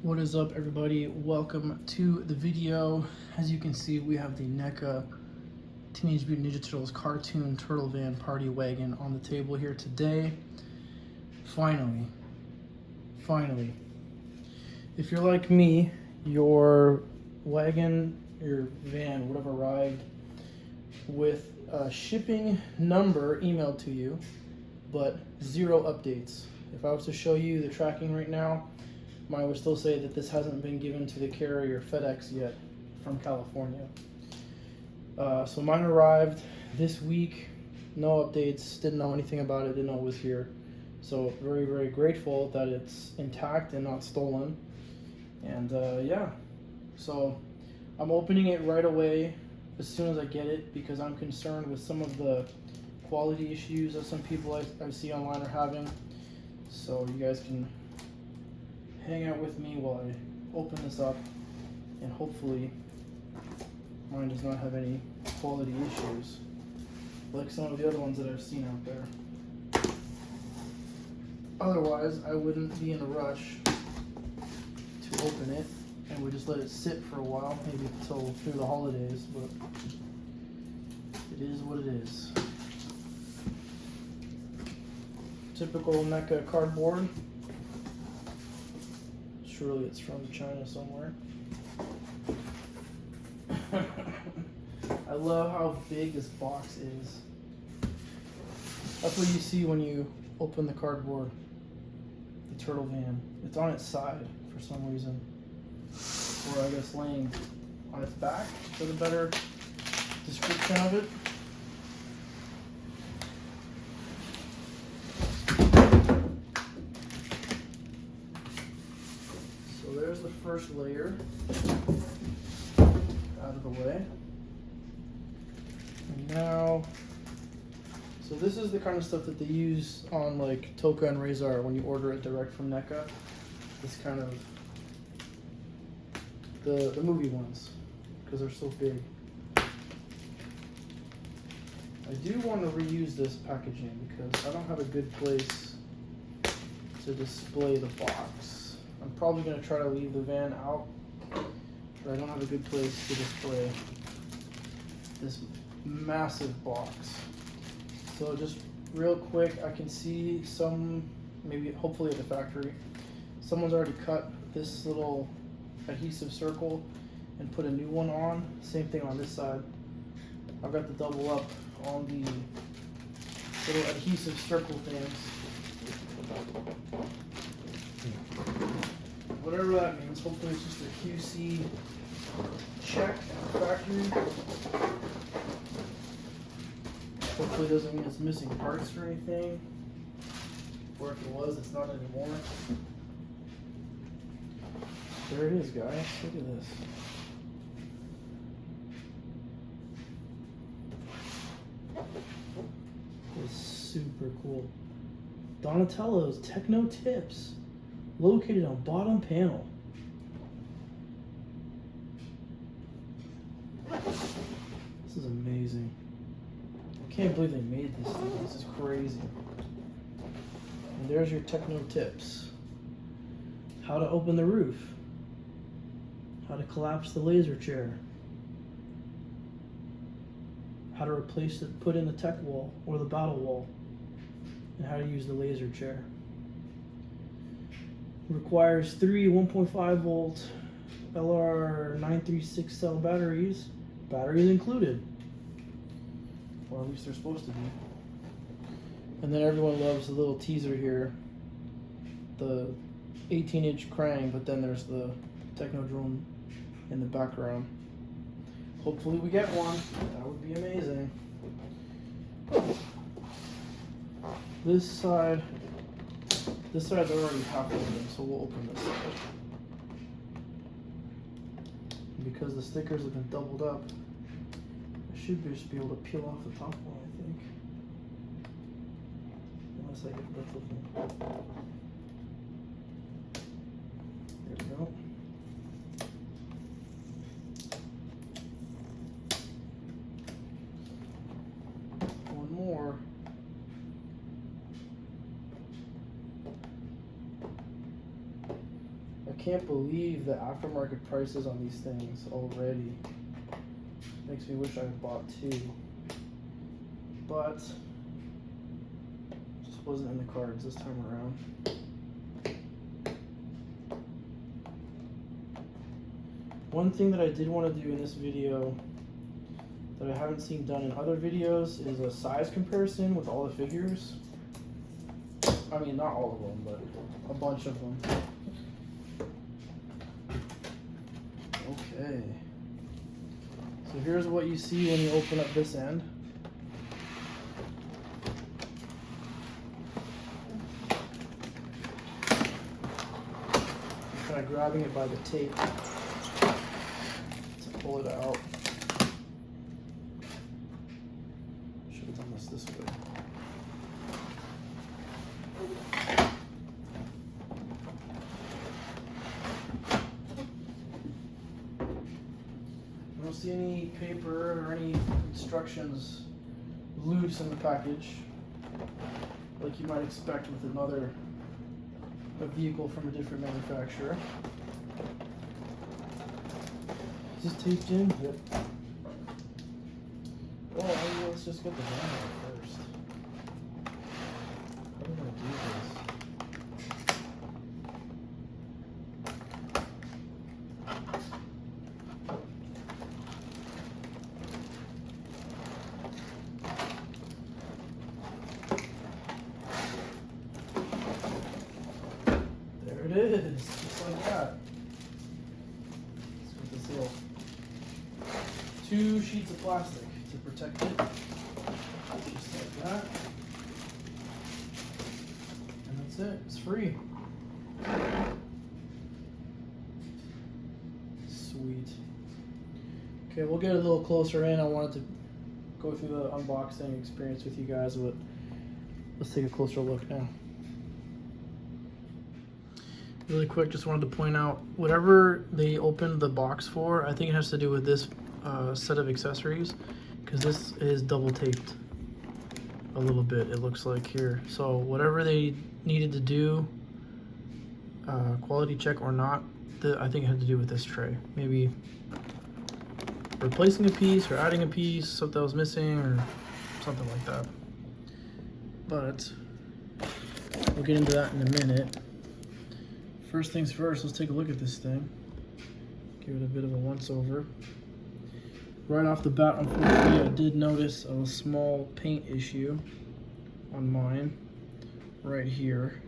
What is up, everybody? Welcome to the video. As you can see, we have the NECA Teenage Mutant Ninja Turtles cartoon turtle van party wagon on the table here today. Finally. If you're like me, your wagon, your van would have arrived with a shipping number emailed to you, but zero updates. If I was to show you the tracking right now, mine would still say that this hasn't been given to the carrier FedEx yet from California. So mine arrived this week, no updates, didn't know anything about it, didn't know it was here. So very, very grateful that it's intact and not stolen. And yeah, so I'm opening it right away as soon as I get it because I'm concerned with some of the quality issues that some people I see online are having. So you guys can hang out with me while I open this up, and hopefully mine does not have any quality issues like some of the other ones that I've seen out there. Otherwise, I wouldn't be in a rush to open it and would just let it sit for a while, maybe until through the holidays, but it is what it is. Typical NECA cardboard. Surely it's from China somewhere. I love how big this box is. That's what you see when you open the cardboard. The turtle van. It's on its side for some reason. Or I guess laying on its back for the better description of it. So there's the first layer out of the way. And now, so this is the kind of stuff that they use on like Toka and Razor when you order it direct from NECA. This kind of, the movie ones, because they're so big. I do want to reuse this packaging because I don't have a good place to display the box. I'm probably going to try to leave the van out, but I don't have a good place to display this massive box. So just real quick, I can see some, maybe hopefully at the factory, someone's already cut this little adhesive circle and put a new one on. Same thing on this side. I've got the double up on the little adhesive circle things. Whatever that means, hopefully it's just a QC check at the factory. Hopefully it doesn't mean it's missing parts or anything. Or if it was, it's not anymore. There it is, guys. Look at this. It's super cool. Donatello's Techno Tips, located on bottom panel. This is amazing. I can't believe they made this thing. This is crazy. And there's your Techno Tips. How to open the roof. How to collapse the laser chair. How to replace it, put in the tech wall or the battle wall. And how to use the laser chair. Requires 3 1.5 volt LR936 cell batteries. Batteries included. Or at least they're supposed to be. And then everyone loves the little teaser here. The 18-inch Krang, but then there's the Technodrome in the background. Hopefully we get one. That would be amazing. This side's already half open, so we'll open this side. And because the stickers have been doubled up, I should just be able to peel off the top one, I think. Unless I get both of them. There we go. One more. I can't believe the aftermarket prices on these things already. Makes me wish I had bought two. But just wasn't in the cards this time around. One thing that I did want to do in this video that I haven't seen done in other videos is a size comparison with all the figures. I mean, not all of them, but a bunch of them. Okay. So here's what you see when you open up this end. Kind of grabbing it by the tape to pull it out. Should have done this way. I don't see any paper or any instructions loose in the package, like you might expect with a vehicle from a different manufacturer. Is this taped in? Yep. Well, let's just get the van out first. How do I do this? It is, just like that. Let's get this little 2 sheets of plastic to protect it, just like that. And that's it, it's free. Sweet. Okay, we'll get a little closer in. I wanted to go through the unboxing experience with you guys, but let's take a closer look now. Really quick, just wanted to point out, whatever they opened the box for, I think it has to do with this set of accessories, because this is double taped a little bit, it looks like here. So whatever they needed to do, quality check or not, I think it had to do with this tray. Maybe replacing a piece or adding a piece, something that was missing or something like that. But we'll get into that in a minute. First things first, let's take a look at this thing. Give it a bit of a once over. Right off the bat, unfortunately, I did notice a small paint issue on mine right here.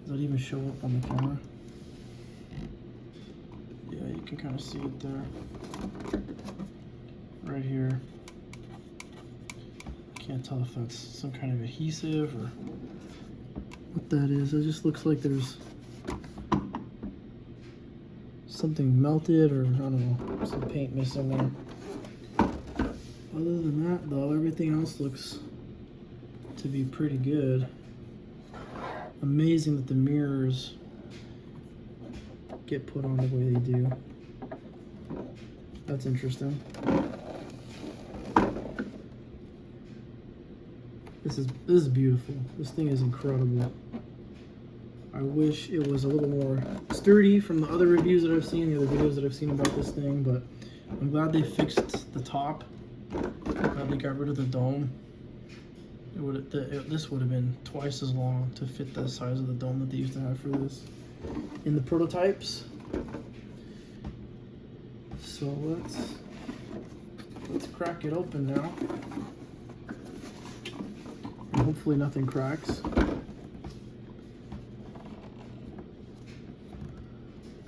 Does that even show up on the camera? Yeah, you can kind of see it there. Right here. Can't tell if that's some kind of adhesive or what that is. It just looks like there's something melted, or I don't know, some paint missing there. Other than that though, everything else looks to be pretty good. Amazing that the mirrors get put on the way they do. That's interesting. This is beautiful. This thing is incredible. I wish it was a little more sturdy from the other reviews that I've seen, the other videos that I've seen about this thing, but I'm glad they fixed the top. I'm glad they got rid of the dome. This would have been twice as long to fit the size of the dome that they used to have for this in the prototypes. So let's crack it open now. And hopefully nothing cracks.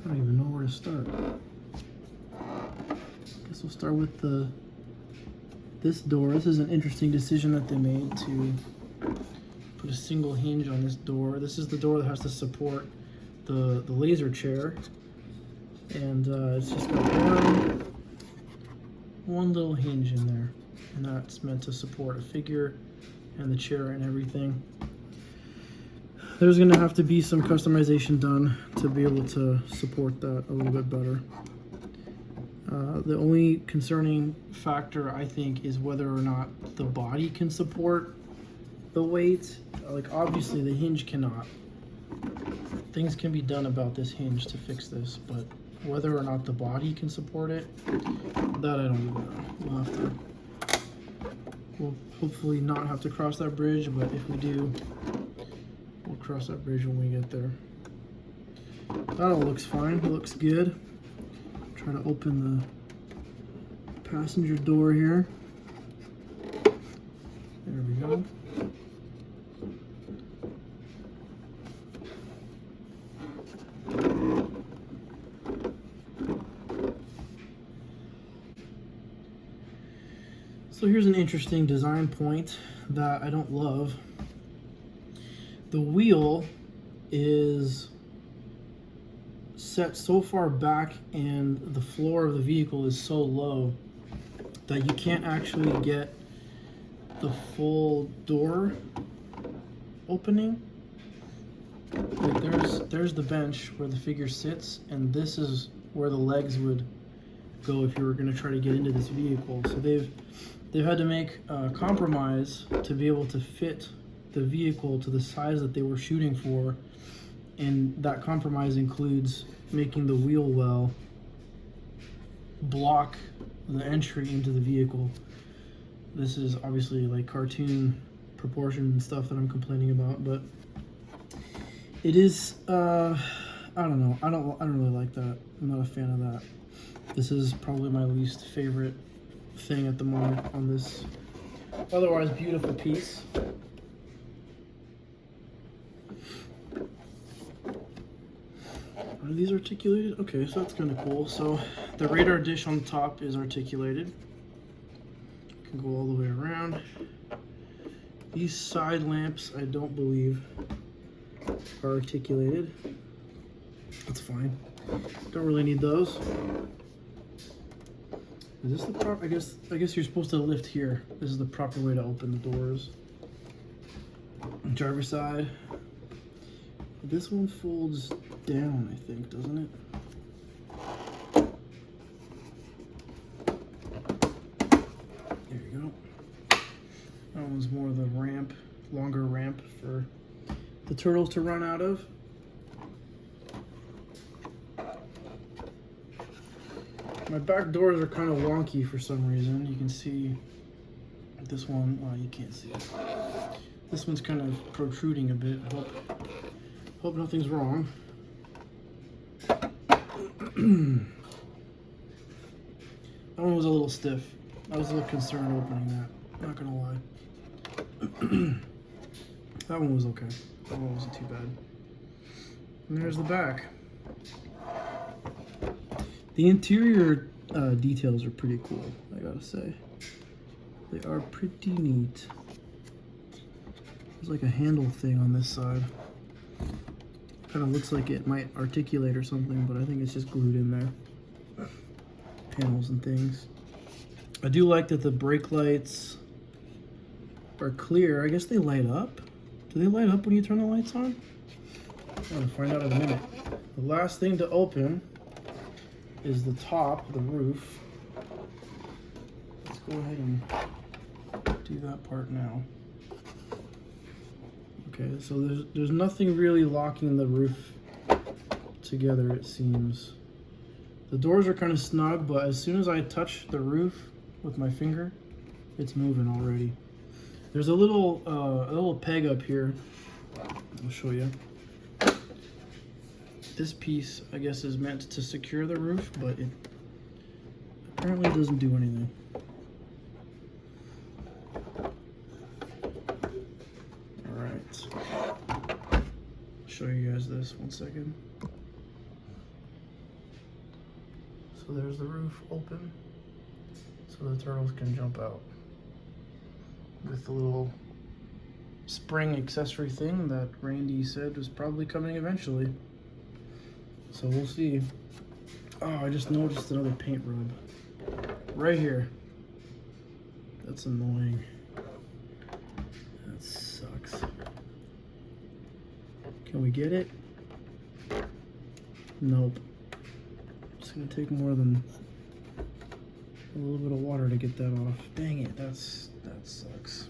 I don't even know where to start. Guess we'll start with this door. This is an interesting decision that they made to put a single hinge on this door. This is the door that has to support the laser chair, and it's just got one little hinge in there, and that's meant to support a figure and the chair and everything. There's gonna have to be some customization done to be able to support that a little bit better. The only concerning factor, I think, is whether or not the body can support the weight. Like, obviously the hinge cannot. things can be done about this hinge to fix this, but whether or not the body can support it, that I don't even know. We'll hopefully not have to cross that bridge, but if we do, we'll cross that bridge when we get there. That all looks fine, it looks good. Try to open the passenger door here. There we go. So here's an interesting design point that I don't love. The wheel is set so far back and the floor of the vehicle is so low that you can't actually get the full door opening. Like there's the bench where the figure sits, and this is where the legs would go if you were going to try to get into this vehicle. So they've had to make a compromise to be able to fit the vehicle to the size that they were shooting for, and that compromise includes making the wheel well block the entry into the vehicle. This is obviously like cartoon proportion and stuff that I'm complaining about, but it is I don't know. I don't really like that. I'm not a fan of that. This is probably my least favorite thing at the moment on this otherwise beautiful piece. Are these articulated? Okay, so that's kind of cool. So the radar dish on the top is articulated. Can go all the way around. These side lamps, I don't believe, are articulated. That's fine. Don't really need those. Is this the proper? I guess you're supposed to lift here. This is the proper way to open the doors. Driver's side. This one folds down, I think, doesn't it? There you go. That one's more the ramp, longer ramp for the turtles to run out of. My back doors are kind of wonky for some reason. You can see this one. Well, you can't see it. This one's kind of protruding a bit. Hope nothing's wrong. That one was a little stiff. I was a little concerned opening that. Not gonna lie. That one was okay. That one wasn't too bad. And there's the back. The interior details are pretty cool, I gotta say. They are pretty neat. There's like a handle thing on this side. Kind of looks like it might articulate or something, but I think it's just glued in there. Panels and things. I do like that the brake lights are clear. I guess they light up. Do they light up when you turn the lights on? I'm gonna find out in a minute. The last thing to open is the top, the roof. Let's go ahead and do that part now. Okay, so there's nothing really locking the roof together, it seems. The doors are kind of snug, but as soon as I touch the roof with my finger, it's moving already. There's a little peg up here. I'll show you. This piece, I guess, is meant to secure the roof, but it apparently doesn't do anything. All right. Show you guys this 1 second. So there's the roof open, so the turtles can jump out. With the little spring accessory thing that Randy said was probably coming eventually. So we'll see. Oh, I just noticed another paint rub right here. That's annoying. That sucks. Can we get it? Nope. It's gonna take more than a little bit of water to get that off. Dang it, that sucks.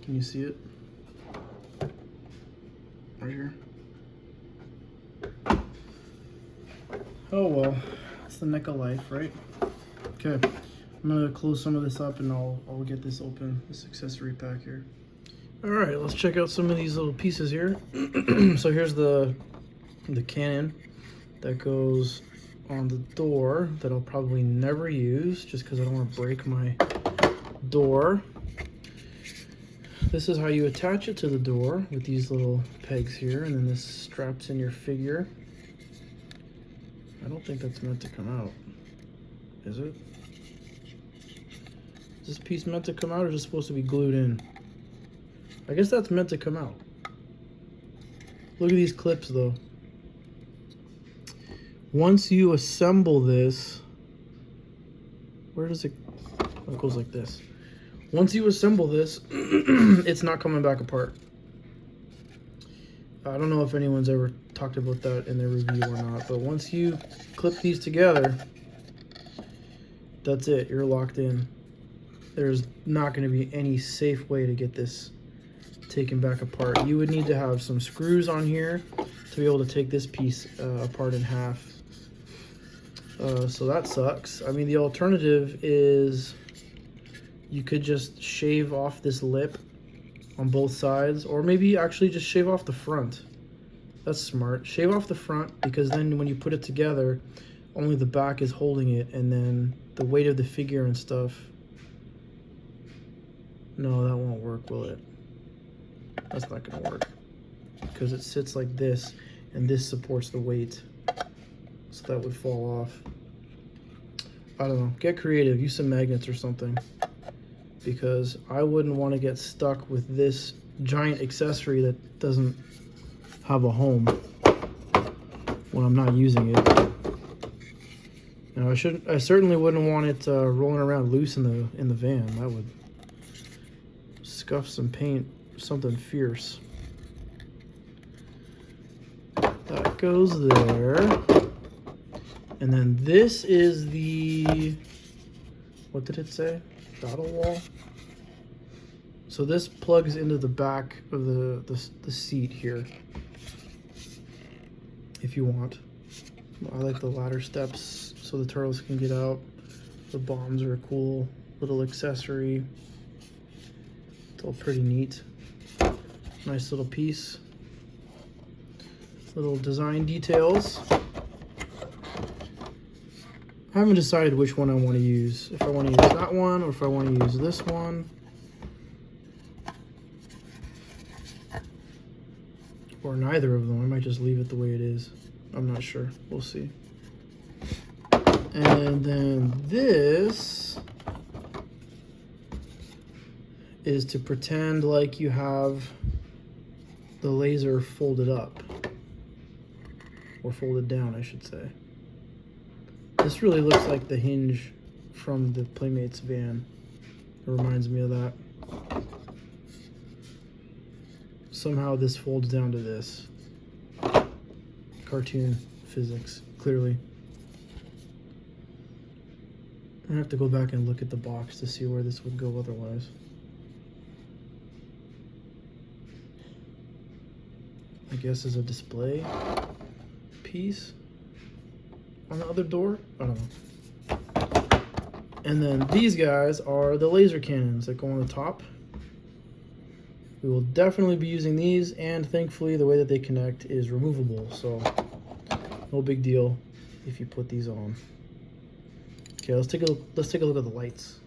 Can you see it? right here. Oh well, it's the NECA life, right? Okay, I'm gonna close some of this up and I'll get this open, this accessory pack here. All right, let's check out some of these little pieces here. So here's the cannon that goes on the door that I'll probably never use just because I don't want to break my door. This is how you attach it to the door with these little pegs here, and then this straps in your figure. I don't think that's meant to come out, is it? Is this piece meant to come out, or is it supposed to be glued in? I guess that's meant to come out. Look at these clips though. Once you assemble this, where does it, oh, it goes like this. Once you assemble this, it's not coming back apart. I don't know if anyone's ever talked about that in their review or not, but once you clip these together, that's it, you're locked in. There's not going to be any safe way to get this taken back apart. You would need to have some screws on here to be able to take this piece apart in half. So that sucks. I mean, the alternative is you could just shave off this lip on both sides, or maybe actually just shave off the front. That's smart. Shave off the front, because then when you put it together, only the back is holding it, and then the weight of the figure and stuff. No, that won't work, will it? That's not gonna work, because it sits like this, and this supports the weight. So that would fall off. I don't know. Get creative. Use some magnets or something, because I wouldn't want to get stuck with this giant accessory that doesn't have a home when I'm not using it. Now, I certainly wouldn't want it rolling around loose in the van. That would scuff some paint, something fierce. That goes there. And then this is the, what did it say? Dottle wall. So this plugs into the back of the seat here, if you want. I like the ladder steps so the turtles can get out. The bombs are a cool little accessory. It's all pretty neat. Nice little piece. Little design details. I haven't decided which one I want to use. If I want to use that one or if I want to use this one. Or neither of them. I might just leave it the way it is. I'm not sure. We'll see. And then this is to pretend like you have the laser folded up. Or folded down, I should say. This really looks like the hinge from the Playmates van. It reminds me of that. Somehow this folds down to this. Cartoon physics, clearly. I'm gonna have to go back and look at the box to see where this would go otherwise. I guess as a display piece on the other door? I don't know. And then these guys are the laser cannons that go on the top. We will definitely be using these, and thankfully the way that they connect is removable, so no big deal if you put these on. Okay, let's take a look at the lights.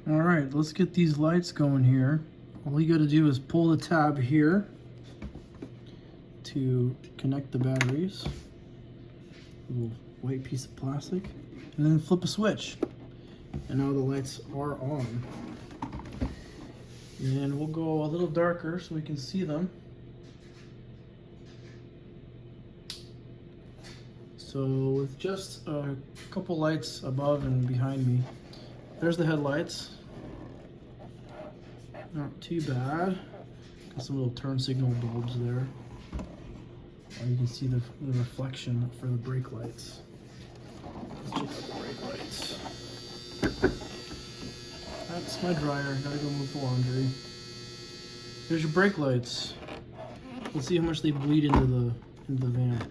All right, let's get these lights going here. All you got to do is pull the tab here to connect the batteries. Little white piece of plastic, and then flip a switch, and now the lights are on. And we'll go a little darker so we can see them. So with just a couple lights above and behind me, there's the headlights. Not too bad. Got some little turn signal bulbs there. You can see the reflection for the brake lights. Let's check out the brake lights. That's my dryer. Gotta go move the laundry. Here's your brake lights. Let's see how much they bleed into the van.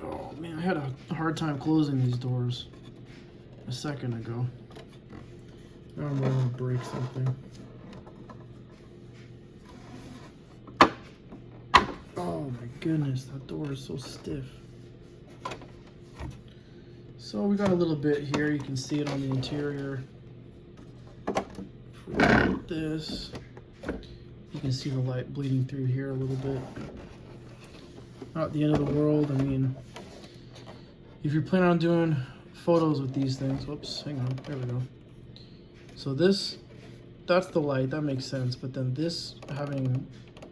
Oh man, I had a hard time closing these doors a second ago. Now I'm going to break something. Oh my goodness, that door is so stiff. So we got a little bit here. You can see it on the interior. If we look at this, you can see the light bleeding through here a little bit. Not the end of the world. I mean, if you're planning on doing photos with these things, whoops, hang on, there we go. So that's the light, that makes sense. But then this, having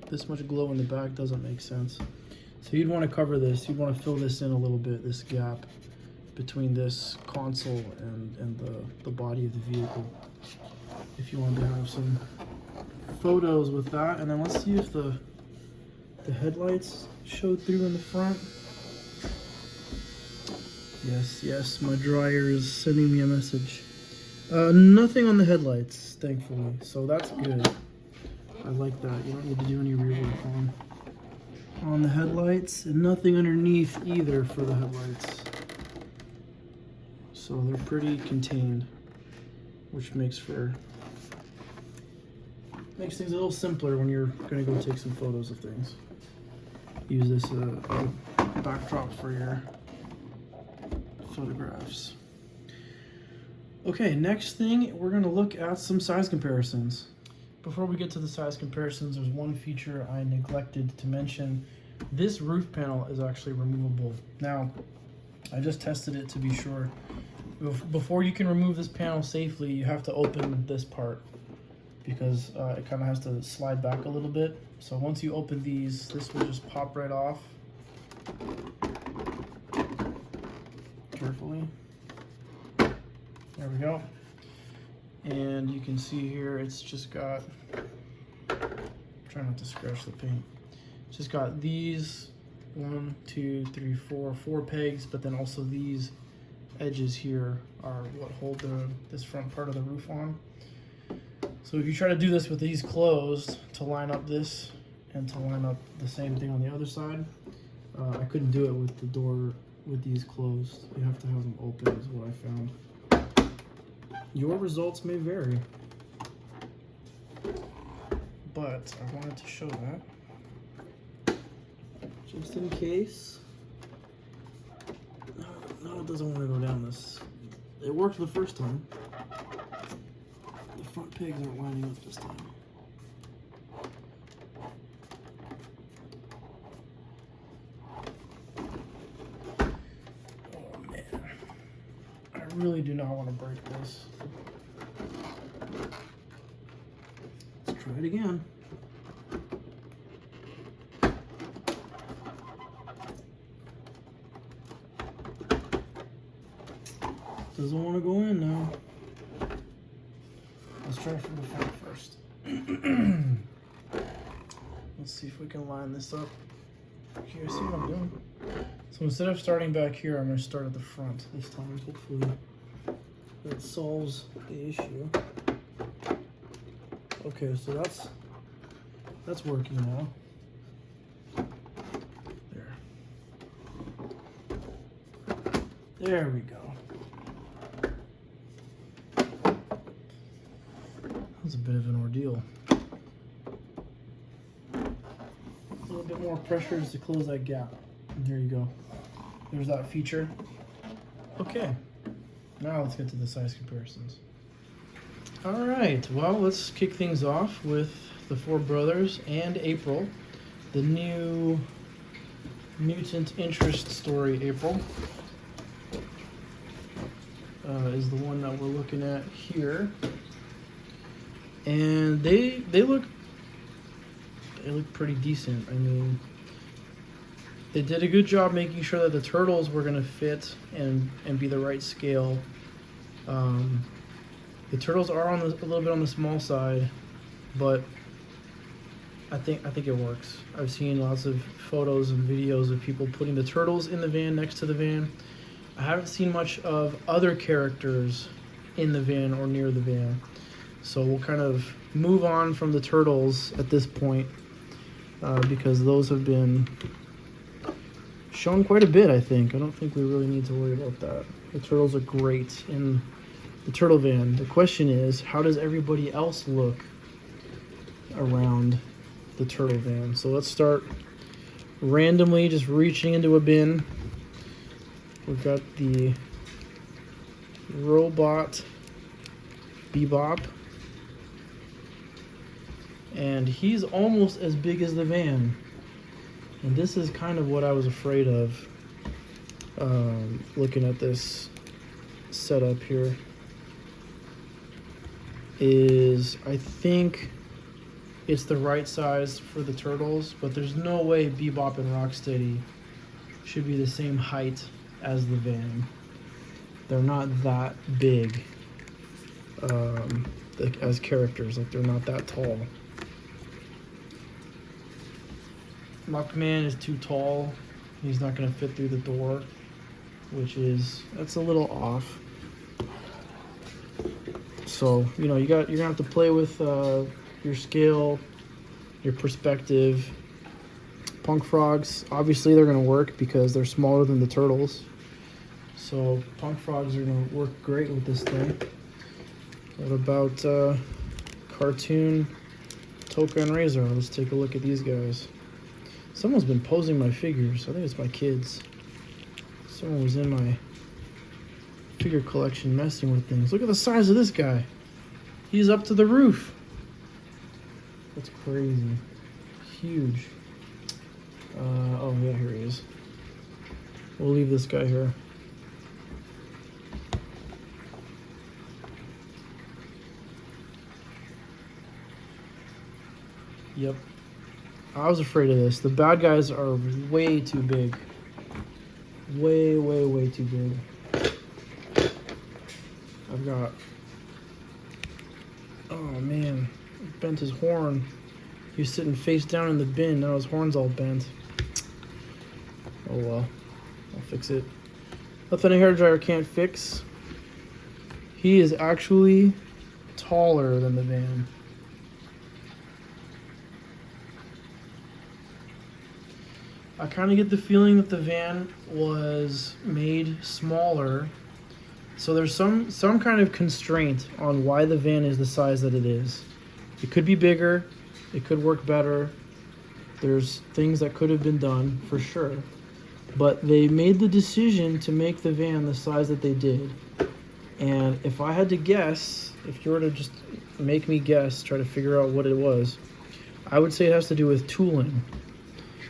this much glow in the back doesn't make sense. So you'd want to cover this. You'd want to fill this in a little bit, this gap between this console and the body of the vehicle, if you wanted to have some photos with that. And then let's see if the headlights showed through in the front. Yes, my dryer is sending me a message. Nothing on the headlights, thankfully, so that's good. I like that. You don't need to do any rework on the headlights, and nothing underneath either for the headlights. So they're pretty contained, which makes things a little simpler when you're gonna go take some photos of things. Use this backdrop for your photographs. Okay, next thing, we're gonna look at some size comparisons. Before we get to the size comparisons, there's one feature I neglected to mention. This roof panel is actually removable. Now, I just tested it to be sure. Before you can remove this panel safely, you have to open this part because it kind of has to slide back a little bit. So once you open these, this will just pop right off. Carefully. There we go. And you can see here, it's just got, try not to scratch the paint. It's just got these 1, 2, 3, 4 pegs, but then also these edges here are what hold this front part of the roof on. So if you try to do this with these closed, to line up this and to line up the same thing on the other side, I couldn't do it with the door with these closed. You have to have them open is what I found. Your results may vary, but I wanted to show that just in case. No, it doesn't want to go down this. It worked the first time. The front pegs aren't lining up this time. Oh man, I really do not want to break this. Let's try it again. Doesn't want to go in now. Let's try from the front first. Let's see if we can line this up. Here, see what I'm doing? So instead of starting back here, I'm going to start at the front this time. Hopefully that solves the issue. Okay, so that's working now. There we go. That's a bit of an ordeal. A little bit more pressure just to close that gap. And there you go. There's that feature. Okay, now let's get to the size comparisons. All right, well, let's kick things off with the four brothers and April, the new mutant interest story. April is the one that we're looking at here. And they look pretty decent. I mean, they did a good job making sure that the turtles were gonna fit and be the right scale. The turtles are a little bit on the small side, but I think it works. I've seen lots of photos and videos of people putting the turtles in the van next to the van. I haven't seen much of other characters in the van or near the van. So we'll kind of move on from the turtles at this point because those have been shown quite a bit, I think. I don't think we really need to worry about that. The turtles are great in the turtle van. The question is, how does everybody else look around the turtle van? So let's start randomly just reaching into a bin. We've got the robot Bebop, and he's almost as big as the van, and this is kind of what I was afraid of looking at this setup here. Is I think it's the right size for the turtles, but there's no way Bebop and Rocksteady should be the same height as the van. They're not that big as characters. Like, they're not that tall. Muckman is too tall. He's not going to fit through the door, that's a little off. So, you know, you're going to have to play with your scale, your perspective. Punk frogs, obviously they're going to work because they're smaller than the turtles. So punk frogs are going to work great with this thing. What about cartoon Toka and Razor? Let's take a look at these guys. Someone's been posing my figures. I think it's my kids. Someone was in my figure collection messing with things. Look at the size of this guy. He's up to the roof. That's crazy. Huge. Oh yeah, here he is. We'll leave this guy here. Yep. I was afraid of this. The bad guys are way too big. Way, way, way too big. I've got... Oh man, bent his horn. He was sitting face down in the bin. Now his horn's all bent. Oh well, I'll fix it. Nothing a hairdryer can't fix. He is actually taller than the van. I kind of get the feeling that the van was made smaller, so there's some kind of constraint on why the van is the size that it is. It could be bigger, it could work better. There's things that could have been done for sure, but they made the decision to make the van the size that they did. And if I had to guess, if you were to just make me guess, try to figure out what it was, I would say it has to do with tooling.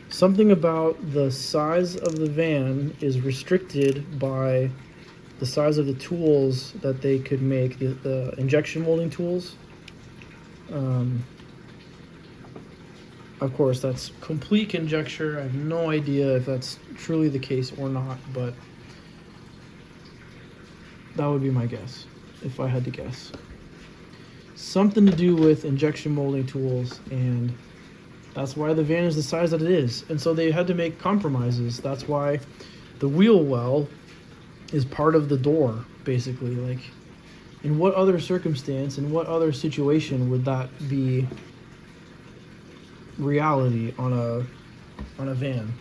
Something about the size of the van is restricted by the size of the tools that they could make, the injection molding tools. Of course, that's complete conjecture. I have no idea if that's truly the case or not, but that would be my guess, if I had to guess. Something to do with injection molding tools, and that's why the van is the size that it is. And so they had to make compromises. That's why the wheel well is part of the door, basically. Like, in what other circumstance, in what other situation would that be reality on a van?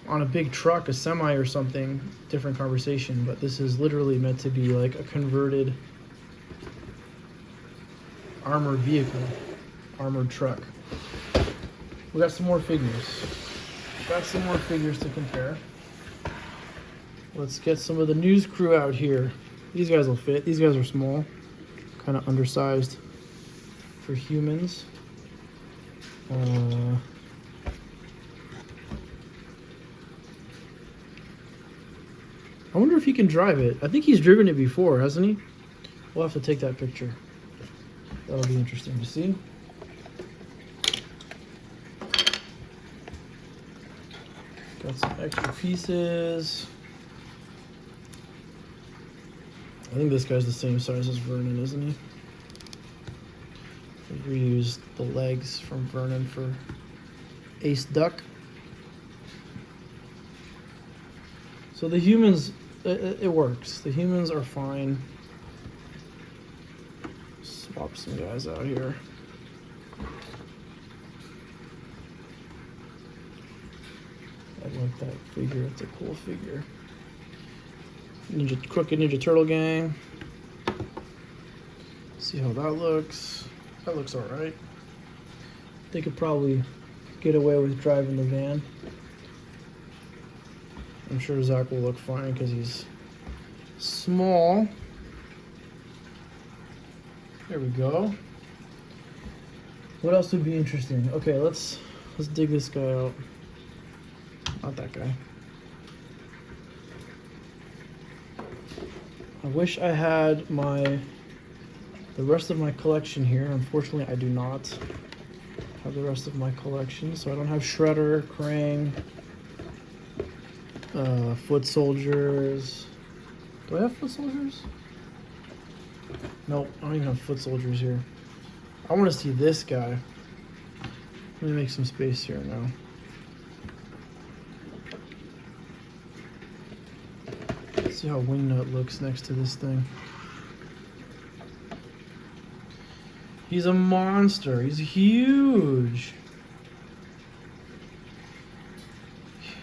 On a big truck, a semi or something, different conversation, but this is literally meant to be like a converted armored vehicle, armored truck. We got some more figures. Got some more figures to compare. Let's get some of the news crew out here. These guys will fit. These guys are small, kind of undersized for humans. I wonder if he can drive it. I think he's driven it before, hasn't he? We'll have to take that picture. That'll be interesting to see. Got some extra pieces. I think this guy's the same size as Vernon, isn't he? We reused the legs from Vernon for Ace Duck. So the humans, it works. The humans are fine. swap some guys out here. I like that figure. It's a cool figure. Crooked Ninja Turtle gang. See how that looks. That looks alright. They could probably get away with driving the van. I'm sure Zach will look fine because he's small. There we go. What else would be interesting? Okay, let's dig this guy out. Not that guy. I wish I had the rest of my collection here. Unfortunately, I do not have the rest of my collection, so I don't have Shredder, Krang, Foot Soldiers. Do I have Foot Soldiers? Nope, I don't even have Foot Soldiers here. I want to see this guy. Let me make some space here now. Let's see how Wingnut looks next to this thing. He's a monster. He's huge.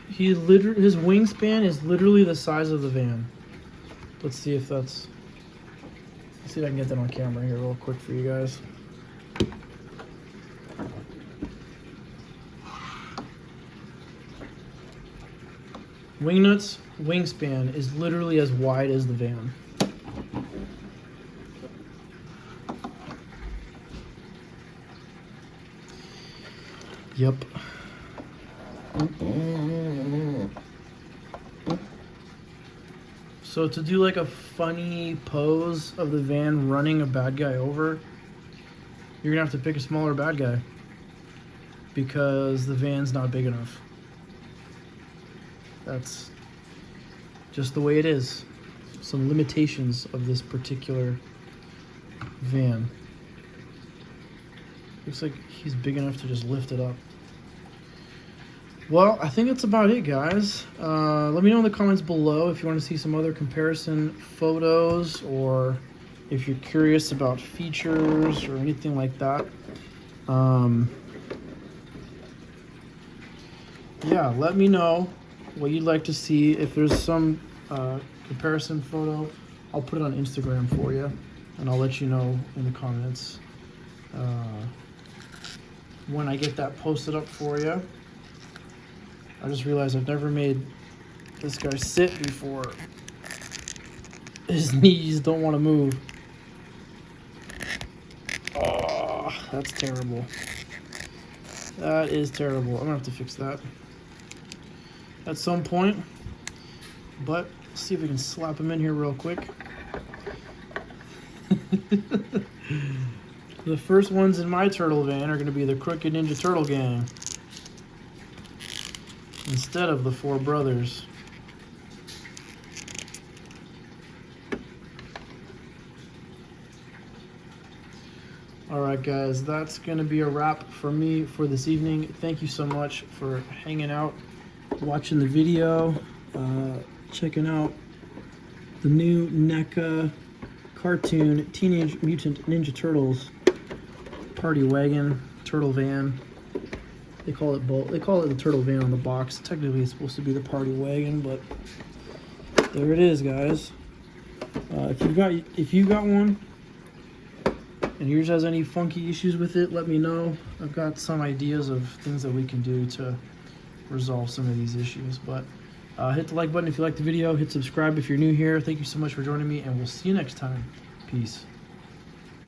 His wingspan is literally the size of the van. Let's see if that's... Let's see if I can get that on camera here real quick for you guys. Wingnut's wingspan is literally as wide as the van. Yep. So to do like a funny pose of the van running a bad guy over, you're gonna have to pick a smaller bad guy because the van's not big enough. That's just the way it is. Some limitations of this particular van. Looks like he's big enough to just lift it up. Well, I think that's about it, guys. Let me know in the comments below if you want to see some other comparison photos or if you're curious about features or anything like that. Yeah, let me know what you'd like to see. If there's some comparison photo, I'll put it on Instagram for you, and I'll let you know in the comments when I get that posted up for you. I just realized I've never made this guy sit before. His knees don't want to move. Oh, that's terrible. That is terrible. I'm gonna have to fix that at some point. But let's see if we can slap him in here real quick. The first ones in my turtle van are gonna be the Crooked Ninja Turtle gang instead of the four brothers. Alright guys, that's going to be a wrap for me for this evening. Thank you so much for hanging out, watching the video, checking out the new NECA cartoon Teenage Mutant Ninja Turtles party wagon, turtle van. They call it both. They call it the turtle van on the box. Technically, it's supposed to be the party wagon, but there it is, guys. If you got one and yours has any funky issues with it, let me know. I've got some ideas of things that we can do to resolve some of these issues. But hit the like button if you like the video. Hit subscribe if you're new here. Thank you so much for joining me, and we'll see you next time. Peace.